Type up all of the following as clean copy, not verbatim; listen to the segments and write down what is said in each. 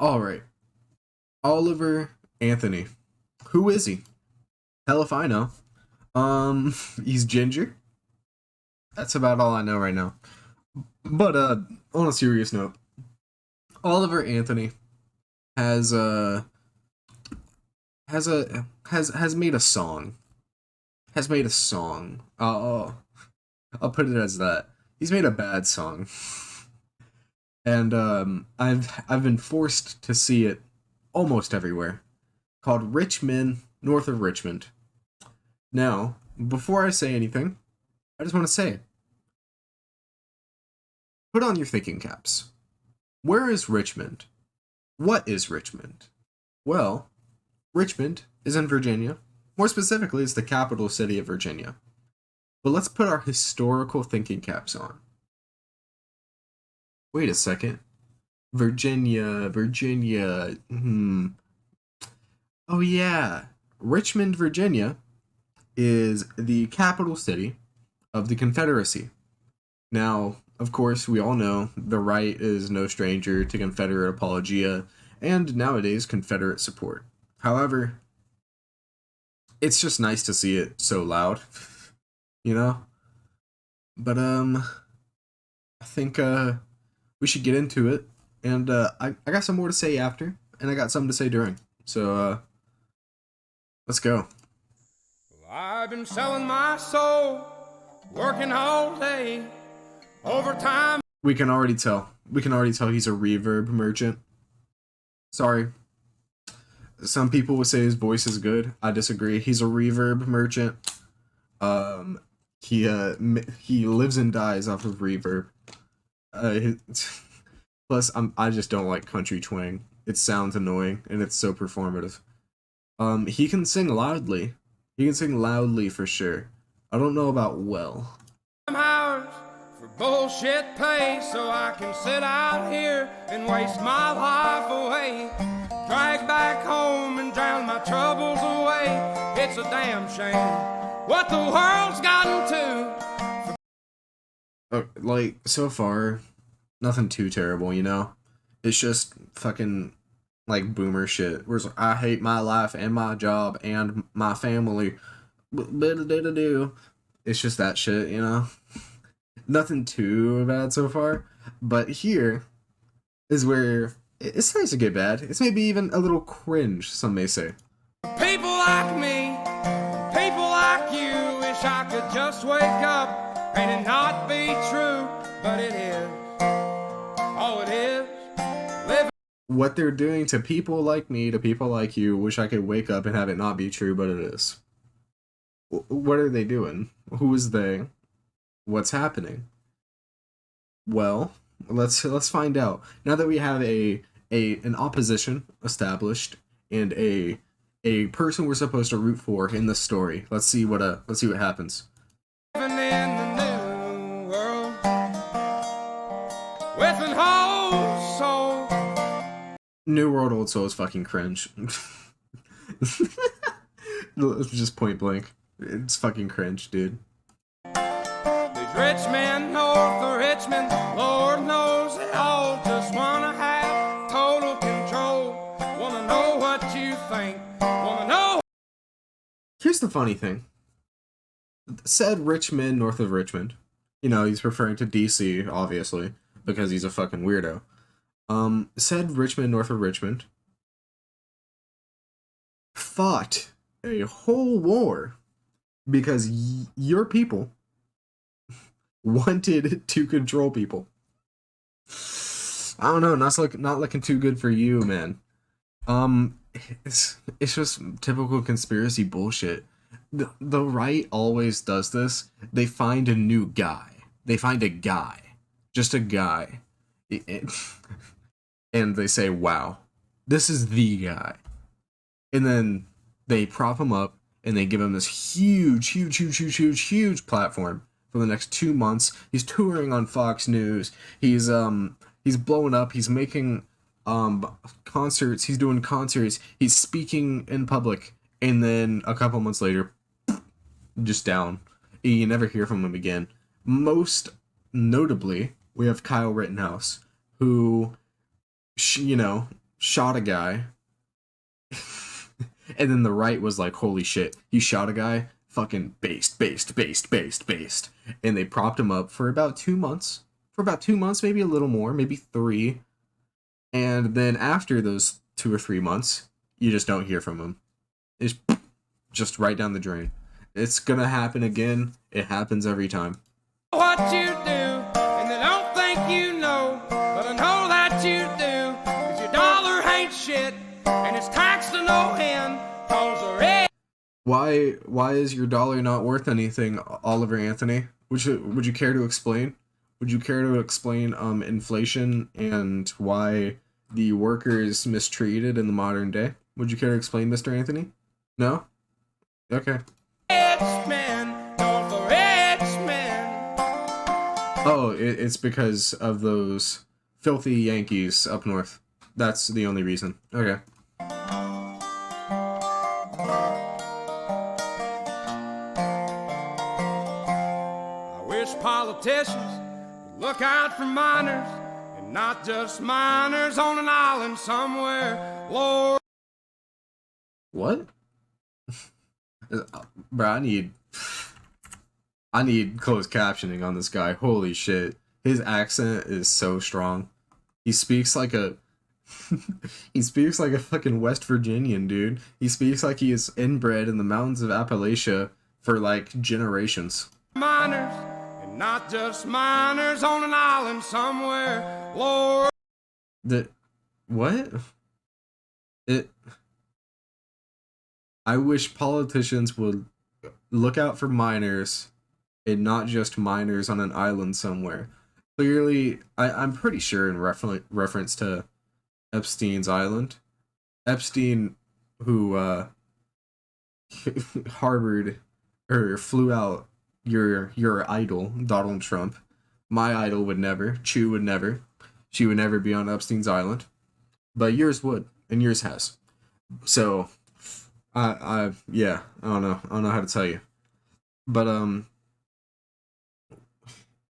All right. Oliver Anthony. Who is he? Hell if I know. He's ginger. That's about all I know right now. But on a serious note, Oliver Anthony has has made a song. Has made a song. I'll put it as that. He's made a bad song. And I've been forced to see it almost everywhere. Called Rich Men North of Richmond. Now, before I say anything, I just want to say, put on your thinking caps. Where is Richmond? What is Richmond? Well, Richmond is in Virginia. More specifically, it's the capital city of Virginia. But let's put our historical thinking caps on. Wait a second. Virginia. Oh yeah. Richmond, Virginia is the capital city of the Confederacy. Now, of course, we all know the right is no stranger to Confederate apologia and nowadays Confederate support. However, it's just nice to see it so loud, you know? But I think we should get into it, and I got some more to say after, and I got something to say during. So let's go. Well, I've been selling my soul, working all day, overtime. We can already tell. He's a reverb merchant. Sorry. Some people would say his voice is good. I disagree. He's a reverb merchant. He lives and dies off of reverb. Plus, I just don't like country twang. It sounds annoying and it's so performative. He can sing loudly. He can sing loudly for sure. I don't know about well. Hours for bullshit pay, so I can sit out here and waste my life away. Drag back home and drown my troubles away. It's a damn shame what the world's gotten to. Like, so far, nothing too terrible, you know? It's just fucking, like, boomer shit. Whereas, I hate my life and my job and my family. It's just that shit, you know? Nothing too bad so far. But here is where it starts to get bad. It's maybe even a little cringe, some may say. People like me, people like you, wish I could just wake up and it not be true, but it is. Oh, it is. Living. What they're doing to people like me, to people like you, wish I could wake up and have it not be true, but it is. What are they doing? Who is they? What's happening? Well, let's find out. Now that we have an opposition established and a person we're supposed to root for in the story, let's see what happens. Living in the new world with an old soul. New World Old Soul is fucking cringe. Just point blank. It's fucking cringe, dude. These rich men north of Richmond, Lord knows they all just wanna have total control. Wanna know what you think, wanna know. Here's the funny thing. Said rich men north of Richmond. You know, he's referring to DC, obviously, because he's a fucking weirdo. Said Richmond north of Richmond fought a whole war because your people wanted to control people. I don't know, not looking too good for you, man. It's just typical conspiracy bullshit. The right always does this. They find a new guy. They find a guy. Just a guy. And they say, wow, this is the guy. And then they prop him up and they give him this huge platform for the next 2 months. He's touring on Fox News. He's blowing up. He's making concerts. He's doing concerts. He's speaking in public. And then a couple months later, just down. You never hear from him again. Most notably, we have Kyle Rittenhouse, who, you know, shot a guy, and then the right was like, holy shit, he shot a guy, fucking based. And they propped him up for about 2 months. For about 2 months, maybe a little more, maybe 3. And then after those 2 or 3 months, you just don't hear from him. It's just right down the drain. It's gonna happen again. It happens every time. What you do, and they don't think you know, but I know that you do, 'cause your dollar ain't shit, and it's taxed to no end, 'cause there is. Why is your dollar not worth anything, Oliver Anthony? Would you care to explain? Would you care to explain inflation and why the worker is mistreated in the modern day? Would you care to explain, Mr. Anthony? No? Okay. Rich men, North of rich men. Oh, it's because of those filthy Yankees up north. That's the only reason. Okay. I wish politicians would look out for miners, and not just miners on an island somewhere. Lord. What? Bro, I need closed captioning on this guy. Holy shit. His accent is so strong. He speaks like a he speaks like a fucking West Virginian, dude. He speaks like he is inbred in the mountains of Appalachia for like generations. Miners, and not just miners on an island somewhere. Lord. What? I wish politicians would look out for minors and not just minors on an island somewhere. Clearly, I'm pretty sure in reference to Epstein's Island. Epstein, who harbored or flew out your idol, Donald Trump. My idol would never. Chew would never. She would never be on Epstein's Island. But yours would, and yours has. So I don't know how to tell you. But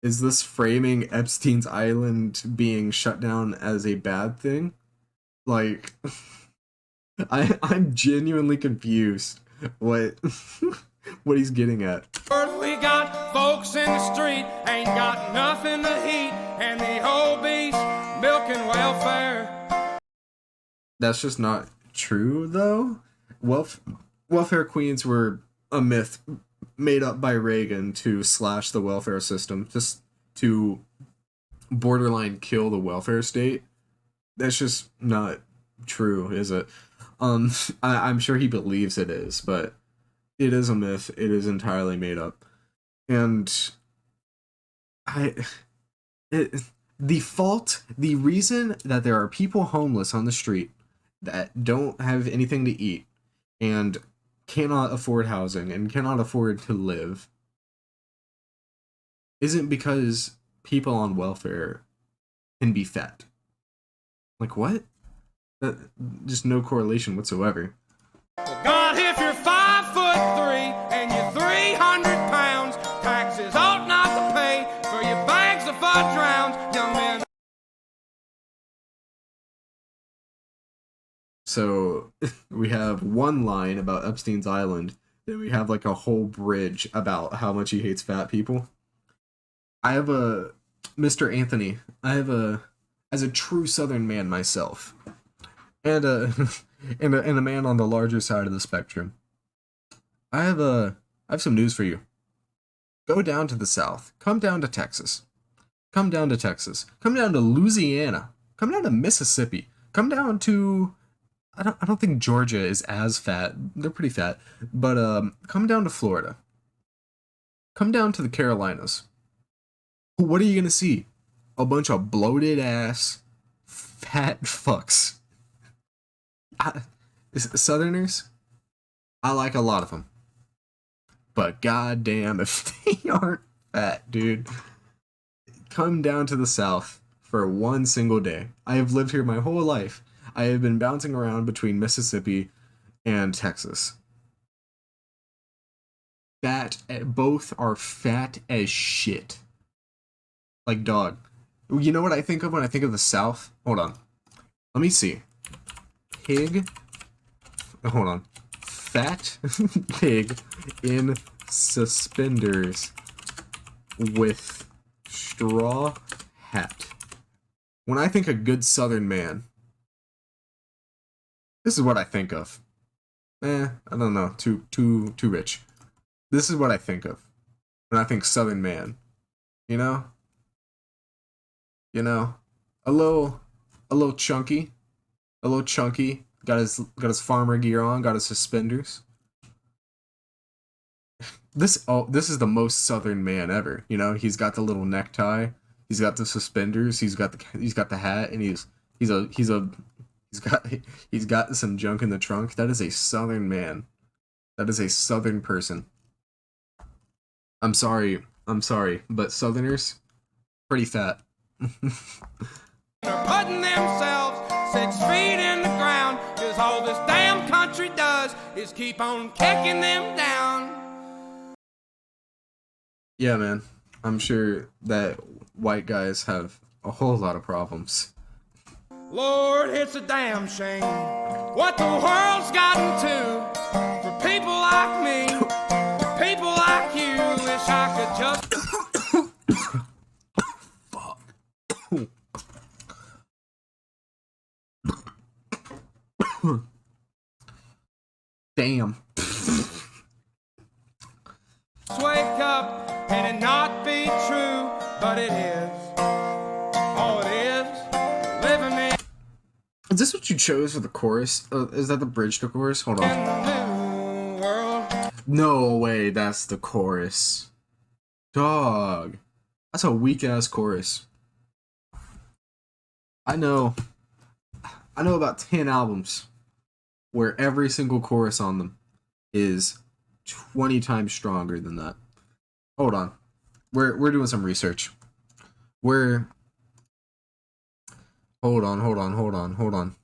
is this framing Epstein's Island being shut down as a bad thing? Like I'm genuinely confused what what he's getting at. We got folks in the street, ain't got nothing to eat, and the whole beast milking welfare. That's just not true, though. Welfare queens were a myth made up by Reagan to slash the welfare system, just to borderline kill the welfare state. That's just not true, is it? I'm sure he believes it is, but it is a myth. It is entirely made up. And the reason that there are people homeless on the street that don't have anything to eat and cannot afford housing and cannot afford to live isn't because people on welfare can be fat. Like, what? Just no correlation whatsoever. God, if you're 5'3" and you're 300 pounds, taxes ought not to pay for your bags of fudge rounds, young man. So we have one line about Epstein's Island, then we have like a whole bridge about how much he hates fat people. Mr. Anthony, as a true Southern man myself, and and a man on the larger side of the spectrum, I have some news for you. Go down to the South. Come down to Texas. Come down to Louisiana. Come down to Mississippi. Come down to I don't think Georgia is as fat. They're pretty fat. But come down to Florida. Come down to the Carolinas. What are you gonna see? A bunch of bloated ass fat fucks. Southerners, I like a lot of them. But goddamn if they aren't fat, dude. Come down to the South for one single day. I have lived here my whole life. I have been bouncing around between Mississippi and Texas. Both are fat as shit. Like, dog. You know what I think of when I think of the South? Hold on. Let me see. pig. Hold on. Fat pig in suspenders with straw hat. When I think a good Southern man, this is what I think of. I don't know. Too rich. This is what I think of when I think Southern man. You know? A little chunky. A little chunky. Got his farmer gear on, got his suspenders. This is the most Southern man ever. He's got the little necktie, he's got the suspenders, he's got the hat, and he's got some junk in the trunk. That is a Southern man. That is a Southern person. I'm sorry, but Southerners, pretty fat. They're putting themselves 6 feet in the ground, 'cause all this damn country does is keep on kicking them down. Yeah, man. I'm sure that white guys have a whole lot of problems. Lord, it's a damn shame what the world's gotten to. For people like me, people like you, wish I could just... Fuck. Damn. wake up and it not be true, but it is. All it is, living in. Is this what you chose for the chorus? Is that the bridge to chorus? Hold on. New world. No way, that's the chorus. Dog. That's a weak ass chorus. I know about 10 albums where every single chorus on them is 20 times stronger than that. Hold on. We're doing some research. Hold on.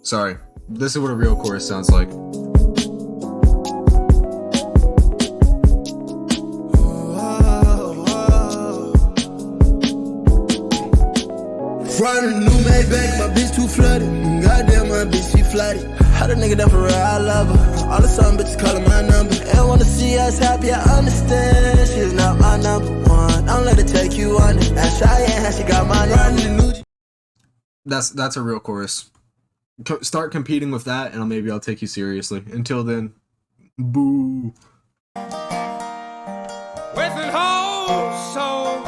Sorry. This is what a real chorus sounds like. Riding a new Maybach, my bitch too flooded. Goddamn, my bitch, she flooded. Had a nigga down for real, I love her. All of a sudden, bitches calling my number. And wanna see us happy, I understand. She's not my number one. Don't let her take you under. Ask Cheyenne how she got my number. That's a real chorus. Start competing with that, and maybe I'll take you seriously. Until then, boo. With an whole soul.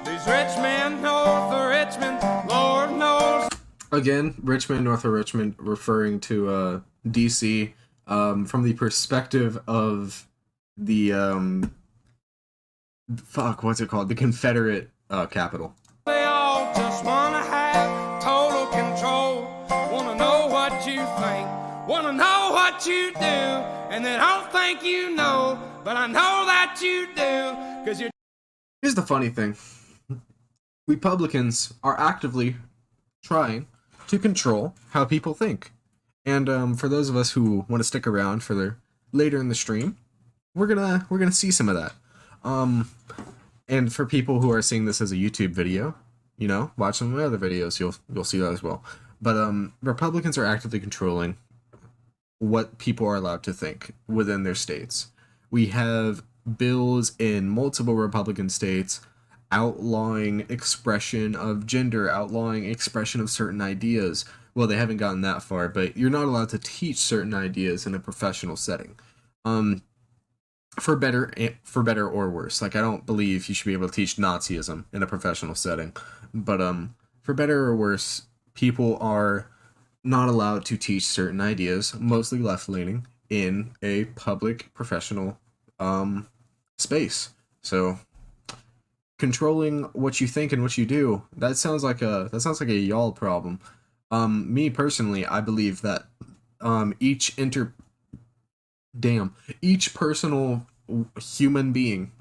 These rich men north of Richmond, Lord knows. Again, Richmond, north of Richmond, referring to DC, from the perspective of the what's it called? The Confederate capital. They all just wanna have total control. Wanna know what you think, wanna know what you do, and they don't think you know, but I know that you do, 'cause you're... Here's the funny thing. Republicans are actively trying to control how people think. And for those of us who want to stick around for the later in the stream, we're gonna see some of that. And for people who are seeing this as a YouTube video, watch some of my other videos, you'll see that as well. But Republicans are actively controlling what people are allowed to think within their states. We have bills in multiple Republican states outlawing expression of gender, outlawing expression of certain ideas. Well, they haven't gotten that far, but you're not allowed to teach certain ideas in a professional setting. For better or worse. Like, I don't believe you should be able to teach Nazism in a professional setting. But for better or worse, people are not allowed to teach certain ideas, mostly left-leaning, in a public professional space. So controlling what you think and what you do, that sounds like a y'all problem. Me personally, I believe that each personal human being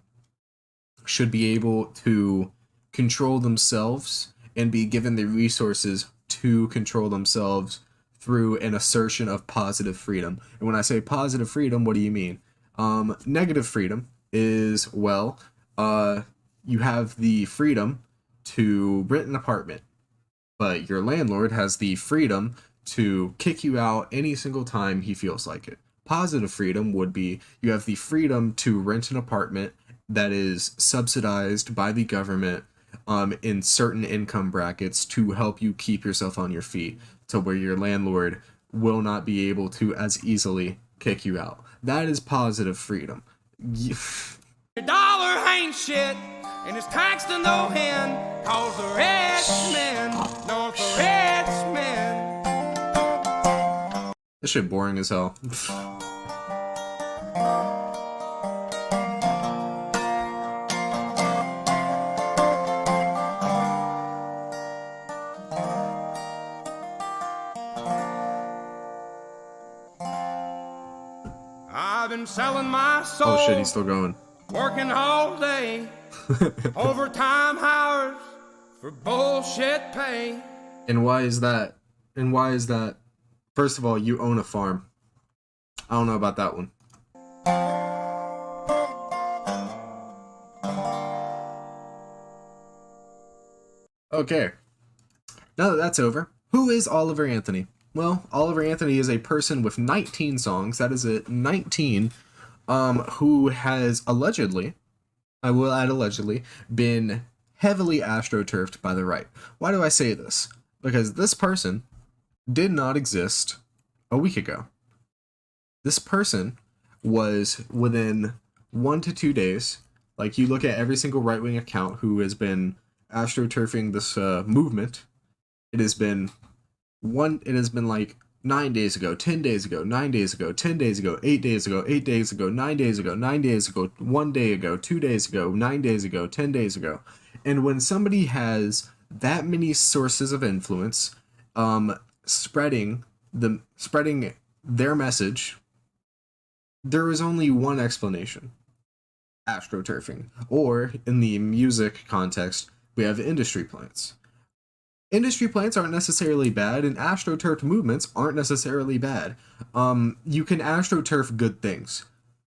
should be able to control themselves and be given the resources to control themselves through an assertion of positive freedom. And when I say positive freedom, what do you mean? Negative freedom is, you have the freedom to rent an apartment, but your landlord has the freedom to kick you out any single time he feels like it. Positive freedom would be you have the freedom to rent an apartment that is subsidized by the government in certain income brackets to help you keep yourself on your feet, to where your landlord will not be able to as easily kick you out. That is positive freedom. Your dollar ain't shit, and it's taxed to no end, cause the rich men know the rich men. This shit boring as hell. I've been selling my soul. Oh shit, he's still going. Working all day, overtime hours for bullshit pay. And why is that? And why is that? First of all, you own a farm. I don't know about that one. Okay. Now that that's over, who is Oliver Anthony? Well, Oliver Anthony is a person with 19 songs. That is it, 19. Who has allegedly, I will add allegedly, been heavily astroturfed by the right. Why do I say this? Because this person did not exist a week ago. This person was within 1 to 2 days. Like, you look at every single right-wing account who has been astroturfing this movement, it has been like 9 days ago, 10 days ago, 9 days ago, 10 days ago, 8 days ago, 8 days ago, 9 days ago, 9 days ago, 1 day ago, 2 days ago, 9 days ago, 10 days ago. And when somebody has that many sources of influence, spreading their message, there is only one explanation: astroturfing. Or in the music context, we have industry plants. Industry plants aren't necessarily bad, and astroturf movements aren't necessarily bad. You can astroturf good things,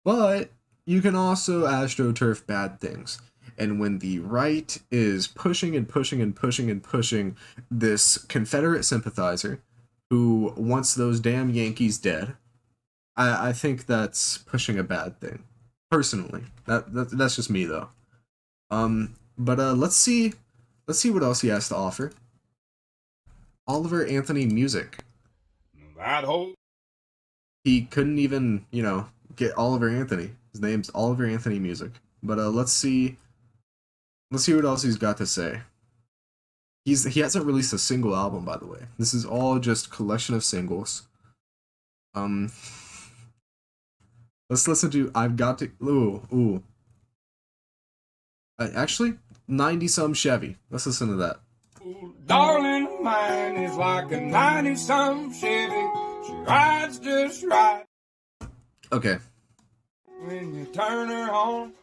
but you can also astroturf bad things. And when the right is pushing and pushing and pushing and pushing this Confederate sympathizer who wants those damn Yankees dead, I think that's pushing a bad thing. Personally, that's just me though. But let's see what else he has to offer. Oliver Anthony music. That whole He couldn't even, get Oliver Anthony. His name's Oliver Anthony music. But let's see what else he's got to say. He hasn't released a single album, by the way. This is all just collection of singles. Let's listen to I've Got to ooh. Actually, 90-some Chevy. Let's listen to that. darling of mine is like a 90-some Chevy. She rides just right. Okay. When you turn her on.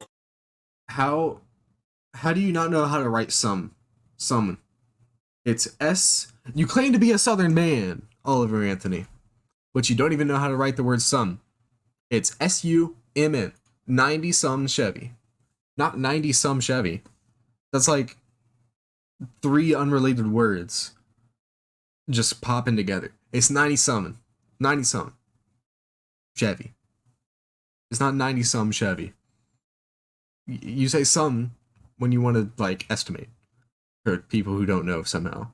How do you not know how to write some? It's S. You claim to be a Southern man, Oliver Anthony, but you don't even know how to write the word some. It's S-U-M-N. 90-some Chevy. Not 90-some Chevy. That's like 3 unrelated words just popping together. It's 90-some. 90-some Chevy. It's not 90-some Chevy. You say some when you want to, like, estimate. For people who don't know somehow.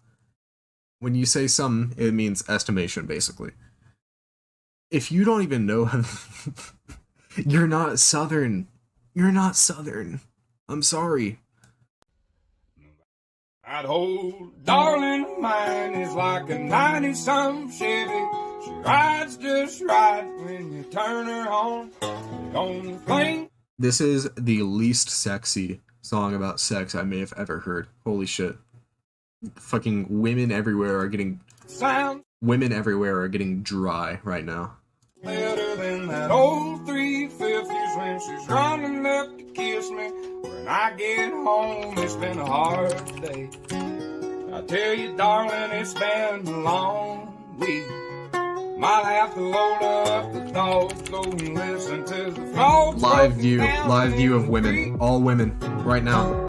When you say some, it means estimation, basically. If you don't even know how... You're not Southern. You're not Southern. I'm sorry. That old darling of mine is like a 90-some Chevy. She rides just right when you turn her on. You don't think. This is the least sexy song about sex I may have ever heard. Holy shit. Fucking women everywhere are getting... Sound. Women everywhere are getting dry right now. Better than that old 350s when she's running up to kiss me. When I get home, it's been a hard day. I tell you, darling, it's been a long week. Might have to load up the dog, go and listen to the frogs. Live view of women. All women, right now.